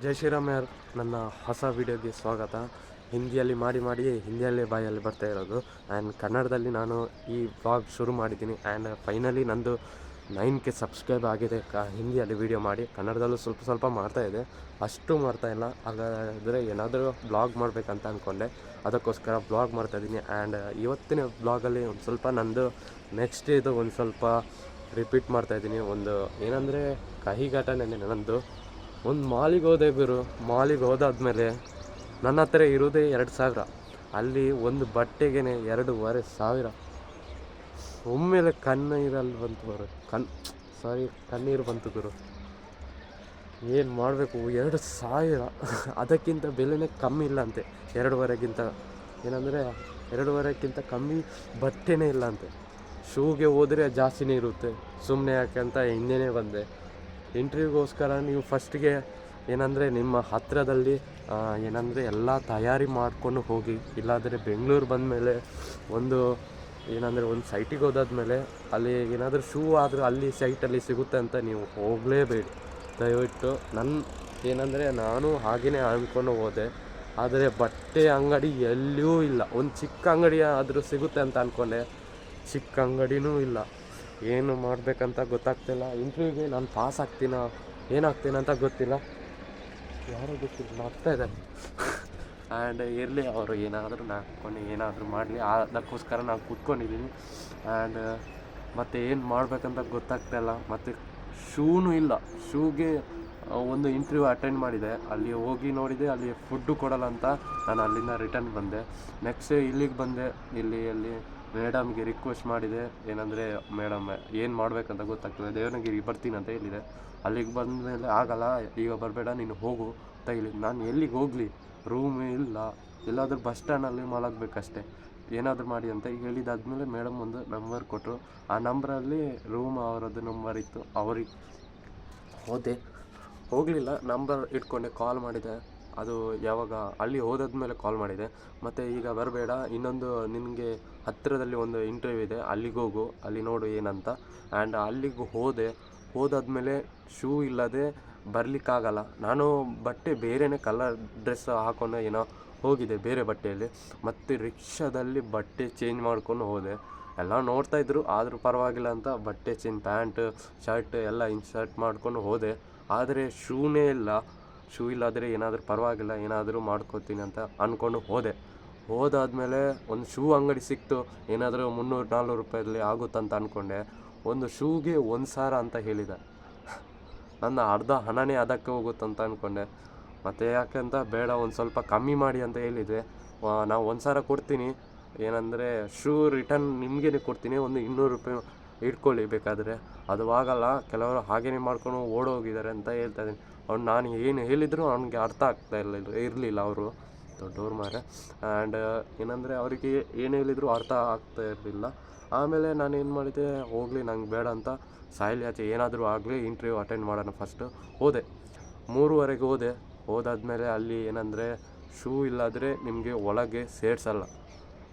ಜೈ ಶ್ರೀರಾಮ್ ಯಾರ್ ನನ್ನ ಹೊಸ ವಿಡಿಯೋಗೆ ಸ್ವಾಗತ. ಹಿಂದಿಯಲ್ಲಿ ಮಾಡಿ ಹಿಂದಿಯಲ್ಲೇ ಬಾಯಲ್ಲಿ ಬರ್ತಾ ಇರೋದು. ಆ್ಯಂಡ್ ಕನ್ನಡದಲ್ಲಿ ನಾನು ಈ ವ್ಲಾಗ್ ಶುರು ಮಾಡಿದ್ದೀನಿ. ಆ್ಯಂಡ್ ಫೈನಲಿ ನಂದು 9K ಸಬ್ಸ್ಕ್ರೈಬ್ ಆಗಿದೆ ಹಿಂದಿಯಲ್ಲಿ ವೀಡಿಯೋ ಮಾಡಿ. ಕನ್ನಡದಲ್ಲೂ ಸ್ವಲ್ಪ ಮಾಡ್ತಾಯಿದೆ, ಅಷ್ಟು ಮಾಡ್ತಾಯಿಲ್ಲ. ಹಾಗಾದರೆ ಏನಾದರೂ ಬ್ಲಾಗ್ ಮಾಡಬೇಕಂತ ಅಂದ್ಕೊಂಡೆ, ಅದಕ್ಕೋಸ್ಕರ ಬ್ಲಾಗ್ ಮಾಡ್ತಾಯಿದ್ದೀನಿ. ಆ್ಯಂಡ್ ಇವತ್ತಿನ ಬ್ಲಾಗಲ್ಲಿ ಒಂದು ಸ್ವಲ್ಪ ನಂದು ನೆಕ್ಸ್ಟ್ ಇದು ಒಂದು ಸ್ವಲ್ಪ ರಿಪೀಟ್ ಮಾಡ್ತಾಯಿದ್ದೀನಿ. ಒಂದು ಏನಂದರೆ ಕಹಿ ಘಟನೆ ನಂದು. ಒಂದು ಮಾಲಿಗೆ ಹೋದೆ ಮಾಲಿಗೆ ಹೋದಾದ್ಮೇಲೆ ನನ್ನ ಹತ್ರ ಇರೋದೇ 2,000. ಅಲ್ಲಿ ಒಂದು ಬಟ್ಟೆಗೆ 2,500. ಒಮ್ಮೆಲೆ ಕಣ್ಣೀರಲ್ಲಿ ಬಂತು ಕಣ್ಣೀರು ಬಂತು ಗುರು. ಏನು ಮಾಡಬೇಕು? 2,000 ಅದಕ್ಕಿಂತ ಬೆಲೆನೇ ಕಮ್ಮಿ ಇಲ್ಲ ಅಂತೆ. 2,500ಗಿಂತ ಏನಂದರೆ 2,500ಕ್ಕಿಂತ ಕಮ್ಮಿ ಬಟ್ಟೆನೇ ಇಲ್ಲ ಅಂತೆ. ಶೂಗೆ ಹೋದರೆ ಜಾಸ್ತಿನೇ ಇರುತ್ತೆ. ಸುಮ್ಮನೆ ಯಾಕೆಂತ ಹಿಂದೆನೇ ಬಂದೆ. ಇಂಟರ್ವ್ಯೂಗೋಸ್ಕರ ನೀವು ಫಸ್ಟಿಗೆ ಏನಂದರೆ ನಿಮ್ಮ ಹತ್ತಿರದಲ್ಲಿ ಏನಂದರೆ ಎಲ್ಲ ತಯಾರಿ ಮಾಡಿಕೊಂಡು ಹೋಗಿ. ಇಲ್ಲಾಂದರೆ ಬೆಂಗಳೂರು ಬಂದಮೇಲೆ ಒಂದು ಏನಂದರೆ ಒಂದು ಸೈಟಿಗೆ ಹೋದಾದ್ಮೇಲೆ ಅಲ್ಲಿ ಏನಾದರೂ ಶೂ ಆದರೂ ಅಲ್ಲಿ ಸೈಟಲ್ಲಿ ಸಿಗುತ್ತೆ ಅಂತ ನೀವು ಹೋಗಲೇಬೇಡಿ ದಯವಿಟ್ಟು. ಏನಂದರೆ ನಾನು ಹಾಗೆಯೇ ಅಂದ್ಕೊಂಡು ಹೋದೆ, ಆದರೆ ಬಟ್ಟೆ ಅಂಗಡಿ ಎಲ್ಲಿಯೂ ಇಲ್ಲ. ಒಂದು ಚಿಕ್ಕ ಅಂಗಡಿ ಆದರೂ ಸಿಗುತ್ತೆ ಅಂತ ಅಂದ್ಕೊಂಡೆ, ಚಿಕ್ಕ ಅಂಗಡಿನೂ ಇಲ್ಲ. ಏನು ಮಾಡಬೇಕಂತ ಗೊತ್ತಾಗ್ತಿಲ್ಲ. ಇಂಟರ್ವ್ಯೂಗೆ ನಾನು ಪಾಸ್ ಆಗ್ತೀನೋ ಏನಾಗ್ತೀನಿ ಅಂತ ಗೊತ್ತಿಲ್ಲ. ಯಾರೋ ಗೊತ್ತಿಲ್ಲ ಆಗ್ತಾ ಇದೆ. ಆ್ಯಂಡ್ ಇರಲಿ, ಅವರು ಏನಾದರೂ ಏನಾದರೂ ಮಾಡಲಿ, ಅದಕ್ಕೋಸ್ಕರ ನಾನು ಕೂತ್ಕೊಂಡಿದ್ದೀನಿ. ಆ್ಯಂಡ್ ಮತ್ತು ಏನು ಮಾಡಬೇಕಂತ ಗೊತ್ತಾಗ್ತಾಯಿಲ್ಲ. ಮತ್ತು ಶೂನೂ ಇಲ್ಲ. ಶೂಗೆ ಒಂದು ಇಂಟರ್ವ್ಯೂ ಅಟೆಂಡ್ ಮಾಡಿದೆ, ಅಲ್ಲಿ ಹೋಗಿ ನೋಡಿದೆ, ಅಲ್ಲಿ ಫುಡ್ಡು ಕೊಡಲ್ಲ ಅಂತ ನಾನು ಅಲ್ಲಿಂದ ರಿಟರ್ನ್ ಬಂದೆ. ನೆಕ್ಸ್ಟ್ ಇಲ್ಲಿಗೆ ಬಂದೆ. ಇಲ್ಲಿ ಮೇಡಮ್ಗೆ ರಿಕ್ವೆಸ್ಟ್ ಮಾಡಿದೆ, ಏನಂದರೆ ಮೇಡಮ್ ಏನು ಮಾಡಬೇಕಂತ ಗೊತ್ತಾಗ್ತದೆ, ದೇವನಗಿರಿಗೆ ಬರ್ತೀನಿ ಅಂತ ಹೇಳಿದೆ. ಅಲ್ಲಿಗೆ ಬಂದ ಮೇಲೆ ಆಗಲ್ಲ, ಈಗ ಬರಬೇಡ, ನೀನು ಹೋಗು ಅಂತ ಹೇಳಿ. ನಾನು ಎಲ್ಲಿಗೆ ಹೋಗಲಿ? ರೂಮ್ ಇಲ್ಲ, ಎಲ್ಲಾದರೂ ಬಸ್ ಸ್ಟ್ಯಾಂಡಲ್ಲಿ ಮಲಗಬೇಕಷ್ಟೆ. ಏನಾದರೂ ಮಾಡಿ ಅಂತ ಹೇಳಿದಾದ್ಮೇಲೆ ಮೇಡಮ್ ಒಂದು ನಂಬರ್ ಕೊಟ್ಟರು. ಆ ನಂಬರಲ್ಲಿ ರೂಮ್ ಅವರದ್ದು ನಂಬರ್ ಇತ್ತು. ಅವ್ರಿಗೆ ಹೋಗಲಿಲ್ಲ, ನಂಬರ್ ಇಟ್ಕೊಂಡೆ ಕಾಲ್ ಮಾಡಿದೆ. ಅದು ಯಾವಾಗ ಅಲ್ಲಿ ಹೋದಾದ್ಮೇಲೆ ಕಾಲ್ ಮಾಡಿದೆ. ಮತ್ತು ಈಗ ಬರಬೇಡ, ಇನ್ನೊಂದು ನಿನಗೆ ಹತ್ತಿರದಲ್ಲಿ ಒಂದು ಇಂಟರ್ವ್ಯೂ ಇದೆ, ಅಲ್ಲಿಗೆ ಹೋಗು, ಅಲ್ಲಿ ನೋಡು ಏನಂತ. ಆ್ಯಂಡ್ ಅಲ್ಲಿಗೆ ಹೋದಾದ್ಮೇಲೆ ಶೂ ಇಲ್ಲದೆ ಬರಲಿಕ್ಕಾಗಲ್ಲ. ನಾನು ಬಟ್ಟೆ ಬೇರೆಯೇ ಕಲರ್ ಡ್ರೆಸ್ ಹಾಕೊಂಡು ಏನೋ ಹೋಗಿದೆ ಬೇರೆ ಬಟ್ಟೆಯಲ್ಲಿ. ಮತ್ತು ರಿಕ್ಷಾದಲ್ಲಿ ಬಟ್ಟೆ ಚೇಂಜ್ ಮಾಡ್ಕೊಂಡು ಹೋದೆ. ಎಲ್ಲ ನೋಡ್ತಾಯಿದ್ರು, ಆದರೂ ಪರವಾಗಿಲ್ಲ ಅಂತ ಬಟ್ಟೆ ಚೇಂಜ್, ಪ್ಯಾಂಟ್ ಶರ್ಟ್ ಎಲ್ಲ ಇನ್ಸರ್ಟ್ ಮಾಡ್ಕೊಂಡು ಹೋದೆ. ಆದರೆ ಶೂನೇ ಇಲ್ಲ. ಶೂ ಇಲ್ಲಾದರೆ ಏನಾದರೂ ಪರವಾಗಿಲ್ಲ, ಏನಾದರೂ ಮಾಡ್ಕೋತೀನಿ ಅಂತ ಅಂದ್ಕೊಂಡು ಹೋದಾದ್ಮೇಲೆ ಒಂದು ಶೂ ಅಂಗಡಿ ಸಿಕ್ತು. ಏನಾದರೂ 300-400 ರೂಪಾಯಲ್ಲಿ ಆಗುತ್ತಂತ ಅಂದ್ಕೊಂಡೆ. ಒಂದು ಶೂಗೆ 1,000 ಅಂತ ಹೇಳಿದೆ. ನನ್ನ ಅರ್ಧ ಹಣನೇ ಅದಕ್ಕೆ ಹೋಗುತ್ತಂತ ಅಂದ್ಕೊಂಡೆ. ಮತ್ತು ಯಾಕೆಂತ ಬೇಡ, ಒಂದು ಸ್ವಲ್ಪ ಕಮ್ಮಿ ಮಾಡಿ ಅಂತ ಹೇಳಿದೆ. ನಾವು 1,000 ಕೊಡ್ತೀನಿ, ಏನಂದರೆ ಶೂ ರಿಟರ್ನ್ ನಿಮಗೇ ಕೊಡ್ತೀನಿ, ಒಂದು 200 ರೂಪಾಯಿ ಇಟ್ಕೊಳ್ಳಿ ಬೇಕಾದರೆ. ಅದು ಆಗಲ್ಲ, ಕೆಲವರು ಹಾಗೇ ಮಾಡ್ಕೊಂಡು ಓಡೋಗಿದ್ದಾರೆ ಅಂತ ಹೇಳ್ತಾಯಿದ್ದೀನಿ. ನಾನು ಏನು ಹೇಳಿದರೂ ಅವನಿಗೆ ಅರ್ಥ ಆಗ್ತಾ ಇರಲಿಲ್ಲ. ಅವರು ದೊಡ್ಡವ್ರು ಮಾರೆ. ಆ್ಯಂಡ್ ಏನಂದರೆ ಅವರಿಗೆ ಏನು ಹೇಳಿದರೂ ಅರ್ಥ ಆಗ್ತಾ ಇರಲಿಲ್ಲ. ಆಮೇಲೆ ನಾನು ಏನು ಮಾಡಿದೆ, ಹೋಗಲಿ ನಂಗೆ ಬೇಡ ಅಂತ ಸಾಯಿಲಿ ಆಚೆ, ಏನಾದರೂ ಆಗಲಿ ಇಂಟರ್ವ್ಯೂ ಅಟೆಂಡ್ ಮಾಡೋಣ ಫಸ್ಟು. ಹೋದೆ 3:30 ಹೋದಾದ್ಮೇಲೆ ಅಲ್ಲಿ ಏನಂದರೆ ಶೂ ಇಲ್ಲಾದರೆ ನಿಮಗೆ ಒಳಗೆ ಸೇರಿಸಲ್ಲ,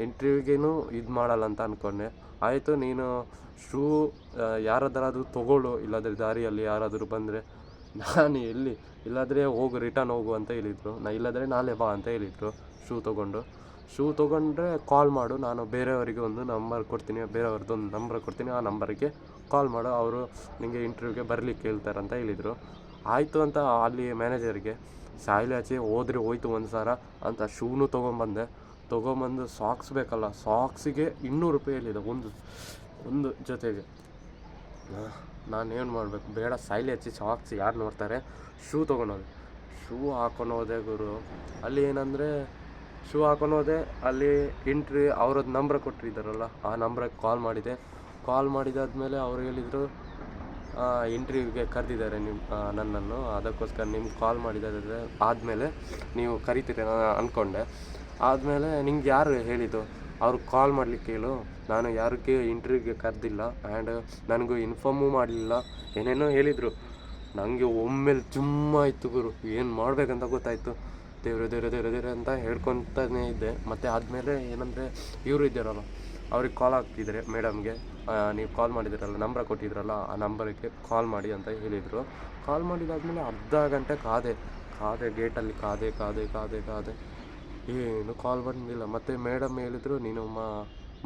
ಇಂಟರ್ವ್ಯೂಗೇನು ಇದು ಮಾಡಲ್ಲ ಅಂತ ಅಂದ್ಕೊಂಡೆ. ಆಯಿತು, ನೀನು ಶೂ ಯಾರಾದರೂ ತೊಗೊಳ್ಳು, ಇಲ್ಲಾಂದರೆ ದಾರಿಯಲ್ಲಿ ಯಾರಾದರೂ ಬಂದರೆ. ನಾನು ಇಲ್ಲಾದರೆ ರಿಟರ್ನ್ ಹೋಗು ಅಂತ ಹೇಳಿದರು. ಇಲ್ಲಾದರೆ ನಾಳೆ ಬಾ ಅಂತ ಹೇಳಿದರು. ಶೂ ತೊಗೊಂಡ್ರೆ ಕಾಲ್ ಮಾಡು, ನಾನು ಬೇರೆಯವರಿಗೆ ಒಂದು ನಂಬರ್ ಕೊಡ್ತೀನಿ, ಬೇರೆಯವ್ರದ್ದೊಂದು ನಂಬರ್ ಕೊಡ್ತೀನಿ, ಆ ನಂಬರಿಗೆ ಕಾಲ್ ಮಾಡು, ಅವರು ನಿಮಗೆ ಇಂಟರ್ವ್ಯೂಗೆ ಬರಲಿಕ್ಕೆ ಹೇಳ್ತಾರೆ ಅಂತ ಹೇಳಿದರು. ಆಯಿತು ಅಂತ ಅಲ್ಲಿ ಮ್ಯಾನೇಜರ್ಗೆ ಸಾಯಿಲೆ ಆಚೆ ಹೋಯ್ತು 1,000 ಅಂತ ಶೂನು ತೊಗೊಂಬಂದು ಸಾಕ್ಸ್ ಬೇಕಲ್ಲ, ಸಾಕ್ಸಿಗೆ 200 ರೂಪಾಯಿ ಹೇಳಿದೆ ಒಂದು ಜೊತೆಗೆ. ನಾನೇನು ಮಾಡಬೇಕು? ಬೇಡ, ಸಾಯಿಲೆ ಹಚ್ಚಿ ಸಾಕ್ಸ್ ಯಾರು ನೋಡ್ತಾರೆ. ಶೂ ಹಾಕೊಂಡು ಹೋದೆ ಗುರು. ಅಲ್ಲಿ ಏನಂದರೆ ಶೂ ಹಾಕೊಂಡು ಹೋದೆ, ಅಲ್ಲಿ ಇಂಟ್ರಿ ಅವ್ರದ್ದು ನಂಬರ್ ಕೊಟ್ಟಿದ್ದಾರಲ್ಲ, ಆ ನಂಬರಿಗೆ ಕಾಲ್ ಮಾಡಿದಾದ್ಮೇಲೆ ಅವ್ರು ಹೇಳಿದರು, ಇಂಟರ್ವ್ಯೂಗೆ ಕರೆದಿದ್ದಾರೆ ನನ್ನನ್ನು, ಅದಕ್ಕೋಸ್ಕರ ನಿಮ್ಗೆ ಕಾಲ್ ಮಾಡಿದ್ದಾರೆ, ಆದಮೇಲೆ ನೀವು ಕರಿತೀರಿ ಅಂದ್ಕೊಂಡೆ. ಆದಮೇಲೆ ನಿಂಗೆ ಯಾರು ಹೇಳಿದ್ದು? ಅವ್ರಿಗೆ ಕಾಲ್ ಮಾಡಲಿಕ್ಕೆ ಹೇಳು, ನಾನು ಯಾರಿಗೆ ಇಂಟರ್ವ್ಯೂಗೆ ಕರೆದಿಲ್ಲ, ಆ್ಯಂಡ್ ನನಗೂ ಇನ್ಫಾರ್ಮೂ ಮಾಡಲಿಲ್ಲ, ಏನೇನೋ ಹೇಳಿದರು. ನನಗೆ ಒಮ್ಮೆಲೆ ಆಯಿತು ಗುರು. ಏನು ಮಾಡಬೇಕಂತ ಗೊತ್ತಾಯಿತು. ದೇವ್ರೆ ಅಂತ ಹೇಳ್ಕೊತಾನೇ ಇದ್ದೆ. ಮತ್ತು ಆದಮೇಲೆ ಏನಂದರೆ ಇವರು ಇದ್ದಾರಲ್ಲ, ಅವ್ರಿಗೆ ಕಾಲ್ ಆಗ್ತಿದ್ದಾರೆ ಮೇಡಮ್ಗೆ, ನೀವು ಕಾಲ್ ಮಾಡಿದ್ದೀರಲ್ಲ, ನಂಬರ್ ಕೊಟ್ಟಿದ್ರಲ್ಲ, ಆ ನಂಬರಿಗೆ ಕಾಲ್ ಮಾಡಿ ಅಂತ ಹೇಳಿದರು. ಕಾಲ್ ಮಾಡಿದಾದ್ಮೇಲೆ ಅರ್ಧ ಗಂಟೆ ಕಾದೆ ಗೇಟಲ್ಲಿ ಕಾದೆ ಏನು ಕಾಲ್ ಬಂದಿಲ್ಲ. ಮತ್ತು ಮೇಡಮ್ ಹೇಳಿದರು, ನೀನು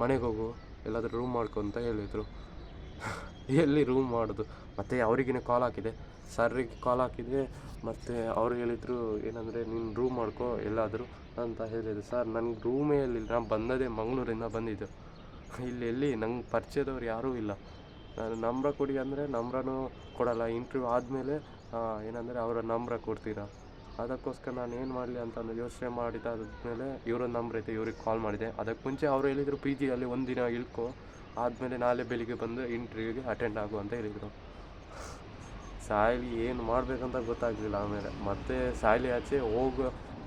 ಮನೆಗೆ ಹೋಗು, ಎಲ್ಲಾದರೂ ರೂಮ್ ಮಾಡ್ಕೊ ಅಂತ ಹೇಳಿದರು. ಎಲ್ಲಿ ರೂಮ್ ಮಾಡೋದು? ಮತ್ತು ಅವರಿಗೇ ಕಾಲ್ ಹಾಕಿದೆ, ಸರ್ರಿಗೆ ಕಾಲ್ ಹಾಕಿದೆ. ಮತ್ತು ಅವ್ರು ಹೇಳಿದರು ಏನಂದರೆ, ನೀನು ರೂಮ್ ಮಾಡ್ಕೊ ಎಲ್ಲಾದರೂ ಅಂತ ಹೇಳಿದ್ರು. ಸರ್ ನನಗೆ ರೂಮೇ ಇರಲಿಲ್ಲ, ನಾನು ಬಂದದೇ ಮಂಗಳೂರಿಂದ ಬಂದಿದ್ದು. ಇಲ್ಲಿ ಎಲ್ಲಿ ನಂಗೆ ಪರಿಚಯದವ್ರು ಯಾರೂ ಇಲ್ಲ. ನಾನು ನಂಬ್ರ ಕೊಡಿ ಅಂದರೆ ನಂಬ್ರನೂ ಕೊಡಲ್ಲ. ಇಂಟರ್ವ್ಯೂ ಆದಮೇಲೆ ಏನಂದರೆ ಅವರ ನಂಬ್ರ ಕೊಡ್ತೀರಾ. ಅದಕ್ಕೋಸ್ಕರ ನಾನು ಏನು ಮಾಡಲಿ ಅಂತ ಯೋಚನೆ ಮಾಡಿದಾದ್ಮೇಲೆ ಇವರ ನಂಬ್ರ್ ಐತೆ, ಇವ್ರಿಗೆ ಕಾಲ್ ಮಾಡಿದೆ. ಅದಕ್ಕೆ ಮುಂಚೆ ಅವರು ಹೇಳಿದರು ಪಿ ಜಿಯಲ್ಲಿ ಒಂದಿನ ಇಳ್ಕೊ, ಆದಮೇಲೆ ನಾಳೆ ಬೆಳಿಗ್ಗೆ ಬಂದು ಇಂಟರ್ವ್ಯೂಗೆ ಅಟೆಂಡ್ ಆಗು ಅಂತ ಹೇಳಿದರು. ಸಾಯಲಿ, ಏನು ಮಾಡಬೇಕಂತ ಗೊತ್ತಾಗಲಿಲ್ಲ. ಆಮೇಲೆ ಮತ್ತೆ ಸಾಯಲಿ ಆಚೆ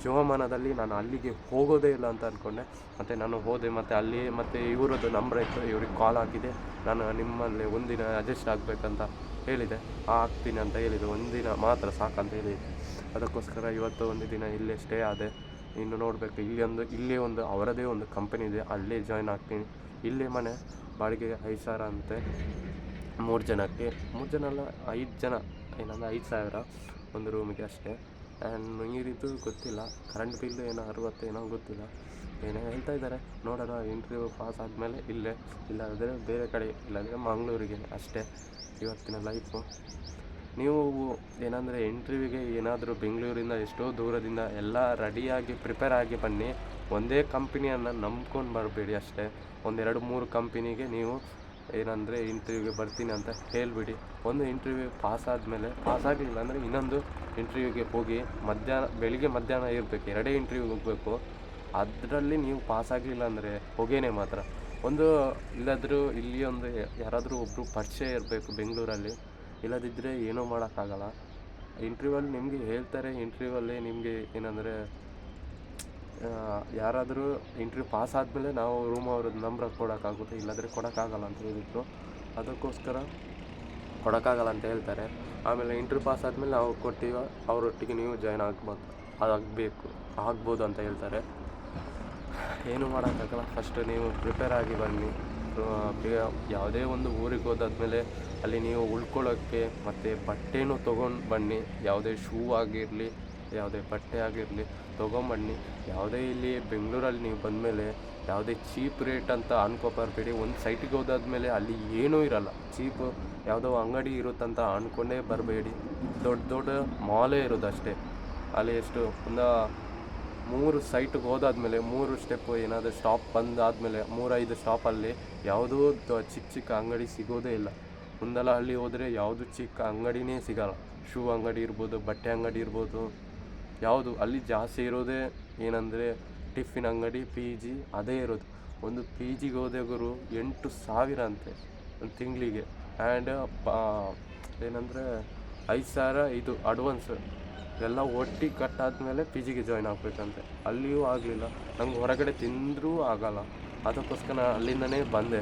ಜೀವಮಾನದಲ್ಲಿ ನಾನು ಅಲ್ಲಿಗೆ ಹೋಗೋದೇ ಇಲ್ಲ ಅಂತ ಅಂದ್ಕೊಂಡೆ. ಮತ್ತು ನಾನು ಹೋದೆ, ಮತ್ತು ಅಲ್ಲಿ ಮತ್ತು ಇವರದ್ದು ನಂಬರ್ ಇತ್ತು, ಇವ್ರಿಗೆ ಕಾಲ್ ಹಾಕಿದೆ. ನಾನು ನಿಮ್ಮಲ್ಲಿ ಒಂದಿನ ಅಡ್ಜಸ್ಟ್ ಆಗಬೇಕಂತ ಹೇಳಿದೆ. ಆಗ್ತೀನಿ ಅಂತ ಹೇಳಿದೆ, ಒಂದಿನ ಮಾತ್ರ ಸಾಕಂತ ಹೇಳಿದೆ. ಅದಕ್ಕೋಸ್ಕರ ಇವತ್ತು ಒಂದು ದಿನ ಇಲ್ಲೇ ಸ್ಟೇ ಆದೆ. ಇನ್ನು ನೋಡಬೇಕು, ಇಲ್ಲೇ ಒಂದು ಅವರದೇ ಒಂದು ಕಂಪನಿ ಇದೆ, ಅಲ್ಲೇ ಜಾಯ್ನ್ ಆಗ್ತೀನಿ. ಇಲ್ಲೇ ಮನೆ ಬಾಡಿಗೆ 5,000 ಅಂತೆ 3 ಜನಕ್ಕೆ. 3 ಜನ ಅಲ್ಲ, 5 ಜನ, ಏನಂದರೆ 5,000 ಒಂದು ರೂಮಿಗೆ ಅಷ್ಟೇ. ಆ್ಯಂಡ್ ನೀರಿದ್ದು ಗೊತ್ತಿಲ್ಲ, ಕರೆಂಟ್ ಬಿಲ್ಲು ಏನೋ 60 ಏನೋ ಗೊತ್ತಿಲ್ಲ, ಏನೇ ಹೇಳ್ತಾ ಇದ್ದಾರೆ. ನೋಡೋಣ, ಇಂಟರ್ವ್ಯೂ ಪಾಸ್ ಆದಮೇಲೆ ಇಲ್ಲೇ, ಇಲ್ಲಾಂದರೆ ಬೇರೆ ಕಡೆ, ಇಲ್ಲಾಂದರೆ ಮಂಗಳೂರಿಗೆ ಅಷ್ಟೇ ಇವತ್ತಿನ ಲೈಫು. ನೀವು ಏನಂದರೆ ಇಂಟರ್ವ್ಯೂಗೆ ಏನಾದರೂ ಬೆಂಗಳೂರಿಂದ ಎಷ್ಟೋ ದೂರದಿಂದ ಎಲ್ಲ ರೆಡಿಯಾಗಿ ಪ್ರಿಪೇರ್ ಆಗಿ ಬನ್ನಿ. ಒಂದೇ ಕಂಪನಿಯನ್ನು ನಂಬ್ಕೊಂಡು ಬರಬೇಡಿ ಅಷ್ಟೇ. 1-2-3 ಕಂಪನಿಗೆ ನೀವು ಏನಂದರೆ ಇಂಟರ್ವ್ಯೂಗೆ ಬರ್ತೀನಿ ಅಂತ ಹೇಳಿಬಿಡಿ. ಒಂದು ಇಂಟರ್ವ್ಯೂ ಪಾಸ್ ಆಗಲಿಲ್ಲ ಅಂದರೆ ಇನ್ನೊಂದು ಇಂಟರ್ವ್ಯೂಗೆ ಹೋಗಿ ಬೆಳಿಗ್ಗೆ ಮಧ್ಯಾಹ್ನ ಇರಬೇಕು, 2 ಇಂಟರ್ವ್ಯೂಗೆ ಹೋಗಬೇಕು. ಅದರಲ್ಲಿ ನೀವು ಪಾಸ್ ಆಗಲಿಲ್ಲ ಅಂದರೆ ಹೊಗೆನೇ ಮಾತ್ರ. ಇಲ್ಲಾದರೂ ಇಲ್ಲಿ ಯಾರಾದರೂ ಒಬ್ಬರು ಪರಿಚಯ ಇರಬೇಕು ಬೆಂಗಳೂರಲ್ಲಿ, ಇಲ್ಲದಿದ್ದರೆ ಏನೂ ಮಾಡೋಕ್ಕಾಗಲ್ಲ. ಇಂಟರ್ವ್ಯೂವಲ್ಲಿ ನಿಮಗೆ ಹೇಳ್ತಾರೆ, ಇಂಟರ್ವ್ಯೂವಲ್ಲಿ ನಿಮಗೆ ಏನಂದರೆ ಯಾರಾದರೂ ಇಂಟರ್ವ್ಯೂ ಪಾಸ್ ಆದಮೇಲೆ ನಾವು ರೂಮ್ ಅವ್ರದ್ದು ನಂಬರ್ ಕೊಡೋಕ್ಕಾಗುತ್ತೆ, ಇಲ್ಲಾಂದರೆ ಕೊಡೋಕ್ಕಾಗಲ್ಲ ಅಂತ ಹೇಳಿದರು. ಅದಕ್ಕೋಸ್ಕರ ಕೊಡೋಕ್ಕಾಗಲ್ಲ ಅಂತ ಹೇಳ್ತಾರೆ. ಆಮೇಲೆ ಇಂಟರ್ವ್ಯೂ ಪಾಸ್ ಆದಮೇಲೆ ನಾವು ಕೊಡ್ತೀವಿ, ಅವರೊಟ್ಟಿಗೆ ನೀವು ಜಾಯ್ನ್ ಆಗ್ಬೋದು ಅಂತ ಹೇಳ್ತಾರೆ. ಏನು ಮಾಡೋಕ್ಕಾಗಲ್ಲ. ಫಸ್ಟು ನೀವು ಪ್ರಿಪೇರ್ ಆಗಿ ಬನ್ನಿ. ಯಾವುದೇ ಒಂದು ಊರಿಗೆ ಹೋದಾದ್ಮೇಲೆ ಅಲ್ಲಿ ನೀವು ಉಳ್ಕೊಳ್ಳೋಕ್ಕೆ ಮತ್ತು ಬಟ್ಟೆನೂ ತೊಗೊಂಡು ಬನ್ನಿ. ಯಾವುದೇ ಶೂ ಆಗಿರಲಿ, ಯಾವುದೇ ಬಟ್ಟೆ ಆಗಿರಲಿ ತೊಗೊಂಬನ್ನಿ. ಯಾವುದೇ ಇಲ್ಲಿ ಬೆಂಗಳೂರಲ್ಲಿ ನೀವು ಬಂದಮೇಲೆ ಯಾವುದೇ ಚೀಪ್ ರೇಟ್ ಅಂತ ಅನ್ಕೊಬರ್ಬೇಡಿ. ಒಂದು ಸೈಟಿಗೆ ಹೋದಾದ್ಮೇಲೆ ಅಲ್ಲಿ ಏನೂ ಇರಲ್ಲ, ಚೀಪು ಯಾವುದೋ ಅಂಗಡಿ ಇರುತ್ತಂತ ಅಂದ್ಕೊಂಡೇ ಬರಬೇಡಿ. ದೊಡ್ಡ ಮಾಲೇ ಇರೋದು ಅಷ್ಟೇ. ಅಲ್ಲಿ ಎಷ್ಟು ಒಂದು 3 ಸೈಟಿಗೆ ಹೋದಾದ್ಮೇಲೆ 3 ಸ್ಟೆಪ್ಪು ಏನಾದರೂ ಸ್ಟಾಪ್ ಬಂದಾದಮೇಲೆ 3-5 ಸ್ಟಾಪಲ್ಲಿ ಯಾವುದೂ ಚಿಕ್ಕ ಅಂಗಡಿ ಸಿಗೋದೇ ಇಲ್ಲ. ಮುಂದೆಲ್ಲ ಅಲ್ಲಿ ಹೋದರೆ ಯಾವುದು ಚಿಕ್ಕ ಅಂಗಡಿನೇ ಸಿಗೋಲ್ಲ. ಶೂ ಅಂಗಡಿ ಇರ್ಬೋದು, ಬಟ್ಟೆ ಅಂಗಡಿ ಇರ್ಬೋದು, ಯಾವುದು ಅಲ್ಲಿ ಜಾಸ್ತಿ ಇರೋದೇ ಏನಂದರೆ ಟಿಫಿನ್ ಅಂಗಡಿ, PG ಅದೇ ಇರೋದು. ಒಂದು PGಗೆ ಹೋದವರು 8,000 ಅಂತೆ ಒಂದು ತಿಂಗಳಿಗೆ. ಆ್ಯಂಡ್ ಏನಂದರೆ 5,000 ಇದು ಅಡ್ವಾನ್ಸ್ ಎಲ್ಲ ಒಟ್ಟಿಗೆ ಕಟ್ಟಾದಮೇಲೆ PGಗೆ ಜಾಯ್ನ್ ಆಗಬೇಕಂತೆ. ಅಲ್ಲಿಯೂ ಆಗಲಿಲ್ಲ, ನಂಗೆ ಹೊರಗಡೆ ತಿಂದರೂ ಆಗಲ್ಲ. ಅದಕ್ಕೋಸ್ಕರ ನಾನು ಅಲ್ಲಿಂದನೇ ಬಂದೆ.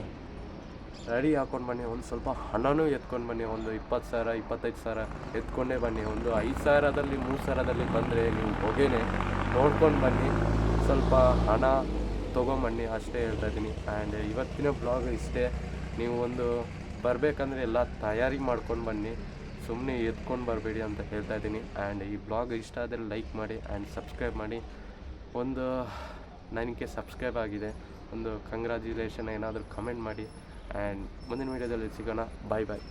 ರೆಡಿ ಹಾಕ್ಕೊಂಡು ಬನ್ನಿ, ಒಂದು ಸ್ವಲ್ಪ ಹಣನೂ ಎತ್ಕೊಂಡು ಬನ್ನಿ. ಒಂದು 20,000 25,000 ಎತ್ಕೊಂಡೇ ಬನ್ನಿ. ಒಂದು 5,000ದಲ್ಲಿ 3,000ದಲ್ಲಿ ಬಂದರೆ ನೀವು ಹೊಗೆನೇ. ನೋಡ್ಕೊಂಡು ಬನ್ನಿ, ಸ್ವಲ್ಪ ಹಣ ತೊಗೊಂಬನ್ನಿ ಅಷ್ಟೇ ಹೇಳ್ತಾಯಿದ್ದೀನಿ. ಆ್ಯಂಡ್ ಇವತ್ತಿನ ಬ್ಲಾಗ್ ಇಷ್ಟೇ. ನೀವು ಬರಬೇಕಂದ್ರೆ ಎಲ್ಲ ತಯಾರಿ ಮಾಡ್ಕೊಂಡು ಬನ್ನಿ, ಸುಮ್ಮನೆ ಎತ್ಕೊಂಡು ಬರಬೇಡಿ ಅಂತ ಹೇಳ್ತಾಯಿದ್ದೀನಿ. ಆ್ಯಂಡ್ ಈ ಬ್ಲಾಗ್ ಇಷ್ಟ ಆದರೆ ಲೈಕ್ ಮಾಡಿ ಆ್ಯಂಡ್ ಸಬ್ಸ್ಕ್ರೈಬ್ ಮಾಡಿ. 9K ಸಬ್ಸ್ಕ್ರೈಬ್ ಆಗಿದೆ. ಕಂಗ್ರ್ಯಾಚುಲೇಷನ್ ಏನಾದರೂ ಕಮೆಂಟ್ ಮಾಡಿ. ಆ್ಯಂಡ್ ಮುಂದಿನ ವೀಡಿಯೋದಲ್ಲಿ ಸಿಗೋಣ. ಬಾಯ್.